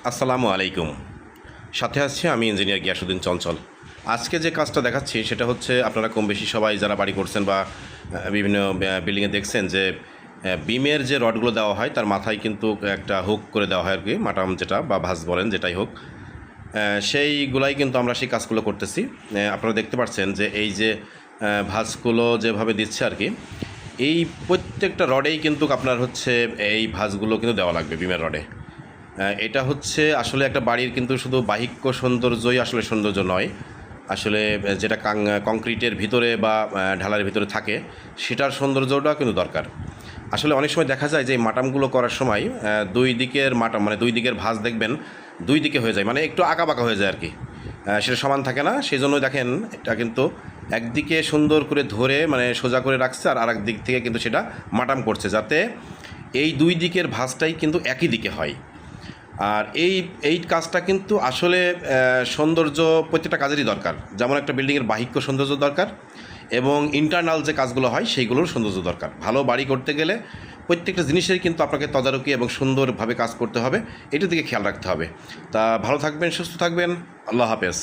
আসসালামু আলাইকুম। সাথে আছি আমি ইঞ্জিনিয়ার গিয়াসউদ্দিন চঞ্চল। আজকে যে কাজটা দেখাচ্ছি সেটা হচ্ছে আপনারা কম বেশি সবাই যারা বাড়ি করছেন বা বিভিন্ন বিল্ডিংয়ে দেখছেন যে বিমের যে রডগুলো দেওয়া হয় তার মাথায় কিন্তু একটা হুক করে দেওয়া হয় আর কি, মাটাম যেটা বা ভাঁজ বলেন যেটাই হোক, সেইগুলাই কিন্তু আমরা সেই কাজগুলো করতেছি। আপনারা দেখতে পাচ্ছেন যে এই যে ভাঁজগুলো যেভাবে দিচ্ছে আর কি, এই প্রত্যেকটা রডেই কিন্তু আপনার হচ্ছে এই ভাঁজগুলো কিন্তু দেওয়া লাগবে বিমের রডে। এটা হচ্ছে আসলে একটা বাড়ির কিন্তু শুধু বাহিক্য সৌন্দর্যই আসলে সৌন্দর্য নয়, আসলে যেটা কংক্রিটের ভিতরে বা ঢালার ভিতরে থাকে সেটার সৌন্দর্যটাও কিন্তু দরকার। আসলে অনেক সময় দেখা যায় যে এই মাটামগুলো করার সময় দুই দিকের মাটাম মানে দুই দিকের ভাঁজ দেখবেন দুই দিকে হয়ে যায়, মানে একটু আঁকাবাঁকা হয়ে যায় আর কি, সেটা সমান থাকে না। সেই জন্যই দেখেন এটা কিন্তু একদিকে সুন্দর করে ধরে মানে সোজা করে রাখছে আর আরেক দিক থেকে কিন্তু সেটা মাটাম করছে, যাতে এই দুই দিকের ভাঁজটাই কিন্তু একই দিকে হয়। আর এই কাজটা কিন্তু আসলে সৌন্দর্য প্রত্যেকটা কাজেরই দরকার, যেমন একটা বিল্ডিংয়ের বাহিক্য সৌন্দর্য দরকার এবং ইন্টারনাল যে কাজগুলো হয় সেইগুলোর সৌন্দর্য দরকার। ভালো বাড়ি করতে গেলে প্রত্যেকটা জিনিসেরই কিন্তু আপনাকে তদারকি এবং সুন্দরভাবে কাজ করতে হবে, এটার দিকে খেয়াল রাখতে হবে। তা ভালো থাকবেন, সুস্থ থাকবেন, আল্লাহ হাফেজ।